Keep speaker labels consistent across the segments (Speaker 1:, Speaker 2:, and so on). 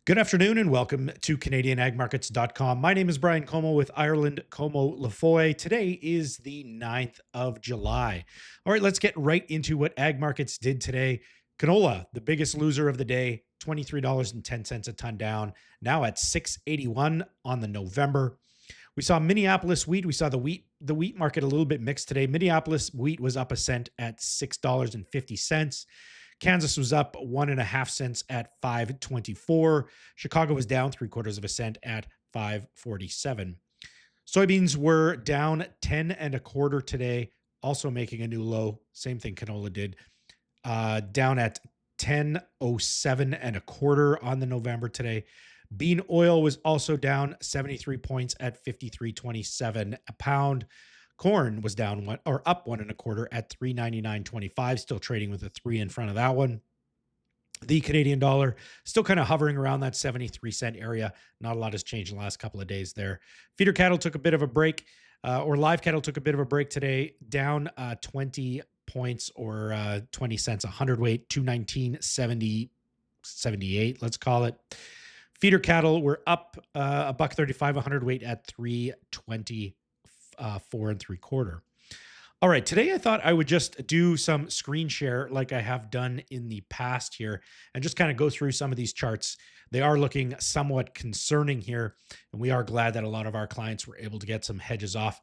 Speaker 1: Good afternoon and welcome to CanadianAgMarkets.com. My name is Brian Como with Ireland Como Lafoy. Today is the 9th of July. All right, let's get right into what ag markets did today. Canola, the biggest loser of the day, $23.10 a ton down, now at 681 on the November. We saw Minneapolis wheat. We saw the wheat market a little bit mixed today. Minneapolis wheat was up a cent at $6.50. Kansas was up 1.5 cents at 5.24. Chicago was down 3/4 of a cent at 5.47. Soybeans were down 10 and a quarter today, also making a new low. Same thing canola did. Down at 10.07 and a quarter on the November today. Bean oil was also down 73 points at 53.27 a pound. Corn was down one or up 1.25 at 3.9925, still trading with a 3 in front of that one. The Canadian dollar still kind of hovering around that 73-cent area. Not a lot has changed in the last couple of days there. Feeder cattle took a bit of a break, or live cattle took a bit of a break today, down 20 points or 20 cents a hundredweight, 219.78, let's call it. Feeder cattle were up a buck 35 a hundredweight at 320 4 3/4. All right, today I thought I would just do some screen share like I have done in the past here and just kind of go through some of these charts. They are looking somewhat concerning here, and we are glad that a lot of our clients were able to get some hedges off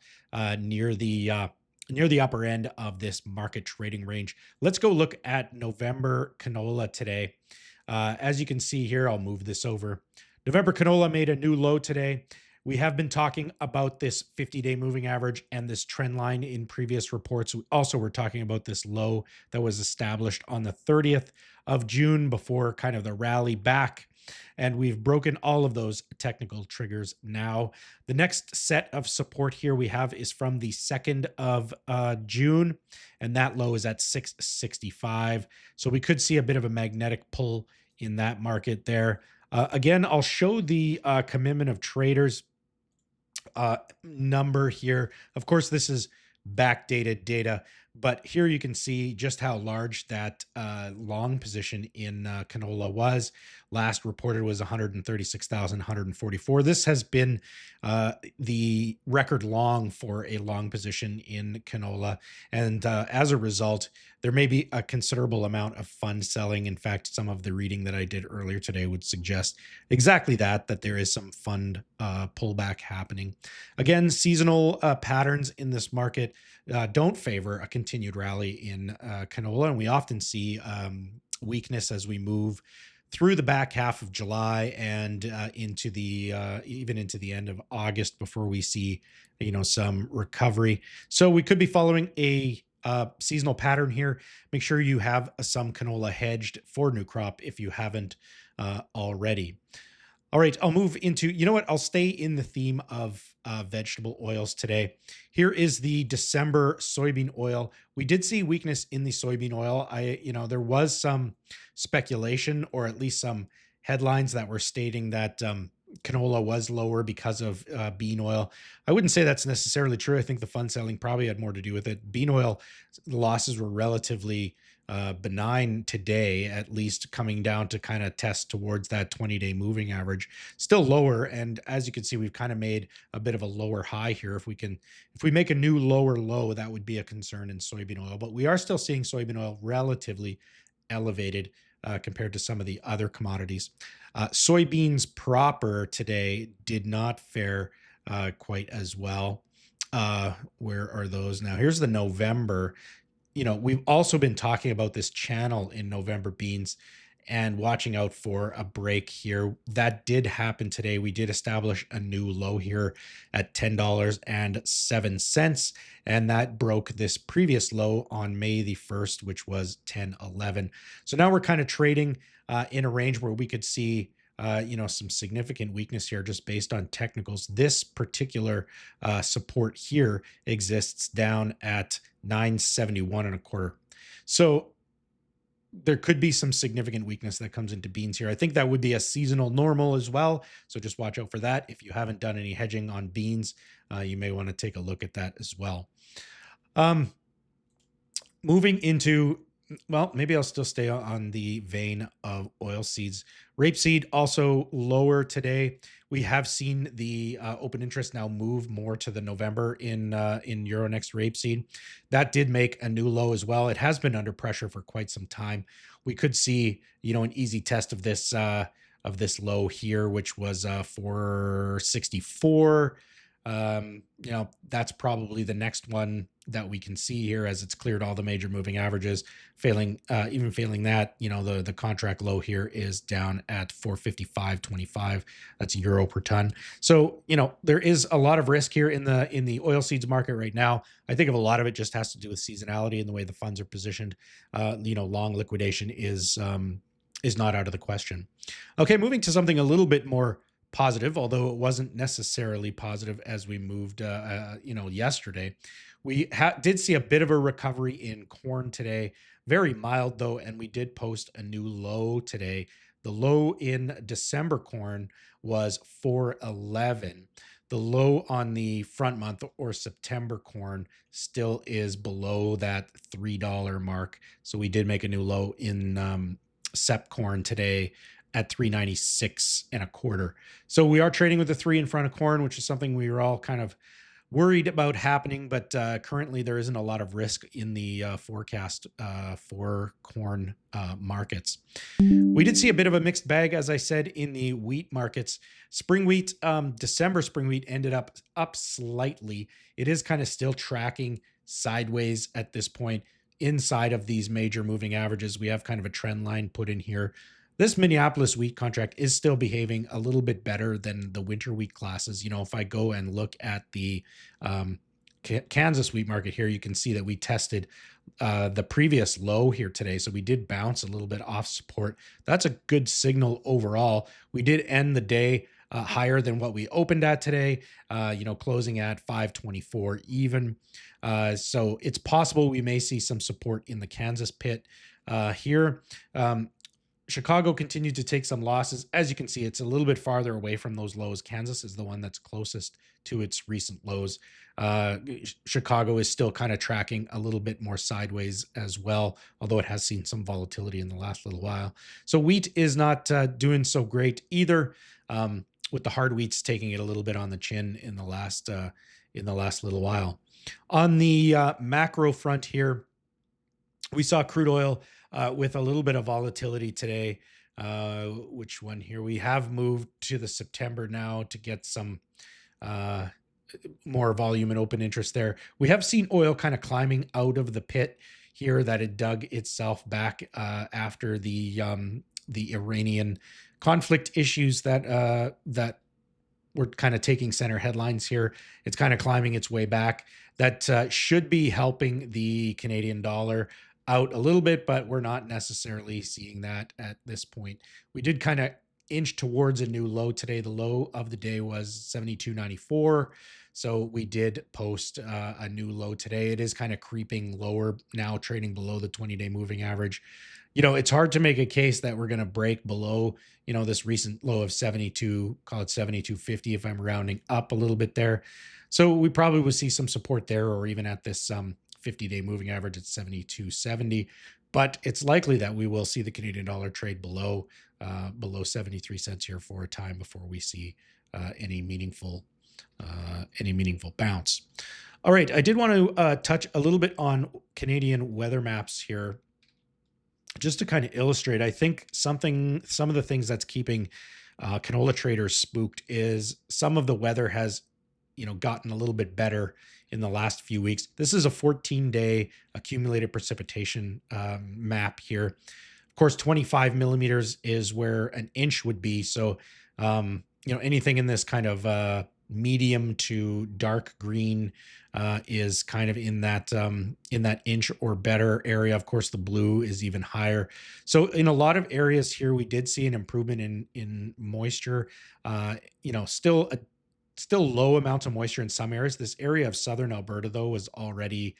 Speaker 1: near the upper end of this market trading range. Let's go look at November canola today. As you can see here, I'll move this over. November canola made a new low today. We have been talking about this 50-day moving average and this trend line in previous reports. We also were talking about this low that was established on the 30th of June before kind of the rally back. And we've broken all of those technical triggers now. The next set of support here we have is from the 2nd of June, and that low is at 665. So we could see a bit of a magnetic pull in that market there. Again, I'll show the commitment of traders number here. Of course, this is backdated data, but here you can see just how large that long position in canola was. Last reported was 136,144. This has been the record long for a long position in canola. And as a result, there may be a considerable amount of fund selling. In fact, some of the reading that I did earlier today would suggest exactly that there is some fund pullback happening. Again, seasonal patterns in this market don't favor a continued rally in canola, and we often see weakness as we move through the back half of July and into the even into the end of August before we see some recovery. So we could be following a seasonal pattern here. Make sure you have some canola hedged for new crop if you haven't already. All right, I'll move into, I'll stay in the theme of vegetable oils today. Here is the December soybean oil. We did see weakness in the soybean oil. There was some speculation or at least some headlines that were stating that canola was lower because of bean oil. I wouldn't say that's necessarily true. I think the fund selling probably had more to do with it. Bean oil losses were relatively benign today, at least coming down to kind of test towards that 20-day moving average, still lower. And as you can see, we've kind of made a bit of a lower high here. If we make a new lower low, that would be a concern in soybean oil, but we are still seeing soybean oil relatively elevated compared to some of the other commodities. Soybeans proper today did not fare quite as well. Where are those now? Here's the November. We've also been talking about this channel in November beans and watching out for a break here. That did happen today. We did establish a new low here at $10.07, and that broke this previous low on May the 1st, which was 10.11. So now we're kind of trading in a range where we could see some significant weakness here just based on technicals. This particular support here exists down at 971.25. So there could be some significant weakness that comes into beans here. I think that would be a seasonal normal as well. So just watch out for that. If you haven't done any hedging on beans, you may want to take a look at that as well. Moving into Well, maybe I'll still stay on the vein of oil seeds. Rapeseed also lower today. We have seen the open interest now move more to the November in Euronext rapeseed. That did make a new low as well. It has been under pressure for quite some time. We could see, an easy test of this low here, which was 464. That's probably the next one that we can see here as it's cleared all the major moving averages. Even failing that, the contract low here is down at 455.25. That's euro per ton. So, there is a lot of risk here in the oil seeds market right now. I think of a lot of it just has to do with seasonality and the way the funds are positioned. Long liquidation is not out of the question. Okay, moving to something a little bit more positive, although it wasn't necessarily positive as we moved, yesterday. We did see a bit of a recovery in corn today, very mild though, and we did post a new low today. The low in December corn was 411. The low on the front month or September corn still is below that $3 mark. So we did make a new low in Sep corn today at 396 and a quarter. So we are trading with the three in front of corn, which is something we were all kind of worried about happening, but currently there isn't a lot of risk in the forecast for corn markets. We did see a bit of a mixed bag, as I said, in the wheat markets. Spring wheat, December spring wheat ended up slightly. It is kind of still tracking sideways at this point inside of these major moving averages. We have kind of a trend line put in here. This Minneapolis wheat contract is still behaving a little bit better than the winter wheat classes. If I go and look at the Kansas wheat market here, you can see that we tested the previous low here today. So we did bounce a little bit off support. That's a good signal overall. We did end the day higher than what we opened at today, closing at 524 even. So it's possible we may see some support in the Kansas pit here. Chicago continued to take some losses. As you can see, it's a little bit farther away from those lows. Kansas is the one that's closest to its recent lows. Chicago is still kind of tracking a little bit more sideways as well, although it has seen some volatility in the last little while. So wheat is not doing so great either, with the hard wheats taking it a little bit on the chin in the last little while. On the macro front here, we saw crude oil with a little bit of volatility today. Which one here? We have moved to the September now to get some more volume and open interest there. We have seen oil kind of climbing out of the pit here that it dug itself back after the Iranian conflict issues that were kind of taking center headlines here. It's kind of climbing its way back. That should be helping the Canadian dollar out a little bit, but we're not necessarily seeing that at this point. We did kind of inch towards a new low today. The low of the day was 72.94. So we did post a new low today. It is kind of creeping lower now, trading below the 20-day moving average. It's hard to make a case that we're going to break below, this recent low of 72, call it 72.50 if I'm rounding up a little bit there. So we probably will see some support there, or even at this 50-day moving average at 72.70. But it's likely that we will see the Canadian dollar trade below 73 cents here for a time before we see any meaningful bounce. All right, I did want to touch a little bit on Canadian weather maps here, just to kind of illustrate. I think some of the things that's keeping canola traders spooked is some of the weather has gotten a little bit better in the last few weeks. This is a 14-day accumulated precipitation map here. Of course, 25 millimeters is where an inch would be. So, anything in this kind of medium to dark green is kind of in that inch or better area. Of course, the blue is even higher. So in a lot of areas here, we did see an improvement in moisture. Still low amounts of moisture in some areas. This area of southern Alberta, though, was already,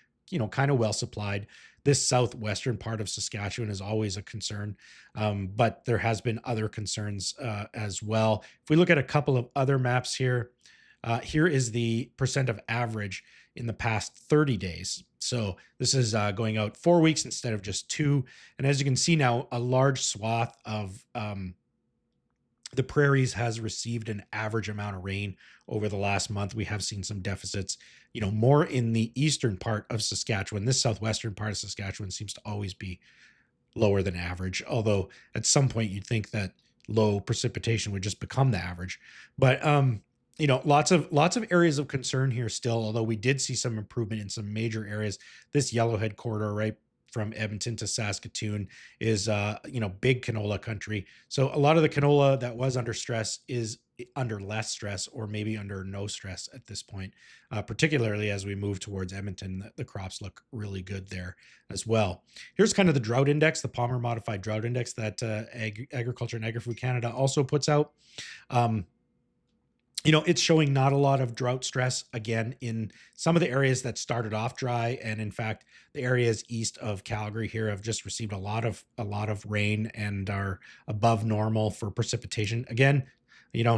Speaker 1: kind of well supplied. This southwestern part of Saskatchewan is always a concern, but there has been other concerns as well. If we look at a couple of other maps here, Here is the percent of average in the past 30 days. So this is going out 4 weeks instead of just two. And as you can see now, a large swath of the prairies has received an average amount of rain over the last month. We have seen some deficits, more in the eastern part of Saskatchewan. This southwestern part of Saskatchewan seems to always be lower than average, although at some point you'd think that low precipitation would just become the average. But lots of areas of concern here still, although we did see some improvement in some major areas. This yellowhead corridor right from Edmonton to Saskatoon is big canola country. So a lot of the canola that was under stress is under less stress or maybe under no stress at this point, particularly as we move towards Edmonton. The crops look really good there as well. Here's kind of the drought index, the Palmer modified drought index that Agriculture and Agri-Food Canada also puts out. Um, it's showing not a lot of drought stress again in some of the areas that started off dry, and in fact, the areas east of Calgary here have just received a lot of rain and are above normal for precipitation. Again,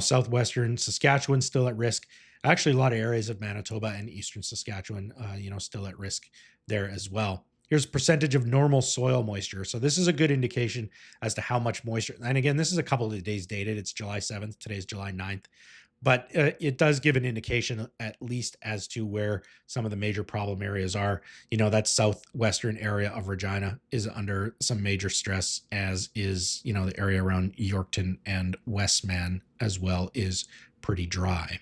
Speaker 1: southwestern Saskatchewan still at risk. Actually, a lot of areas of Manitoba and eastern Saskatchewan, still at risk there as well. Here's percentage of normal soil moisture. So this is a good indication as to how much moisture. And again, this is a couple of days dated. It's July 7th. Today's July 9th. But it does give an indication, at least, as to where some of the major problem areas are. That southwestern area of Regina is under some major stress, as is, the area around Yorkton and Westman as well is pretty dry.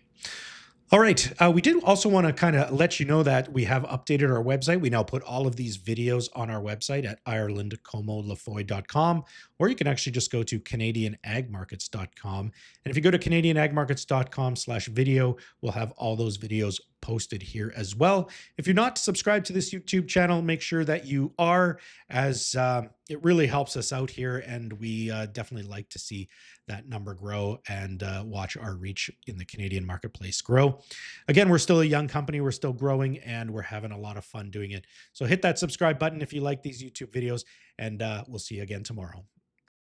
Speaker 1: All right. We did also want to kind of let you know that we have updated our website. We now put all of these videos on our website at irelandcomolafoy.com, or you can actually just go to canadianagmarkets.com. And if you go to canadianagmarkets.com/video, we'll have all those videos posted here as well. If you're not subscribed to this YouTube channel, make sure that you are, as it really helps us out here. And we definitely like to see that number grow and watch our reach in the Canadian marketplace grow. Again, we're still a young company. We're still growing and we're having a lot of fun doing it. So hit that subscribe button if you like these YouTube videos, and we'll see you again tomorrow.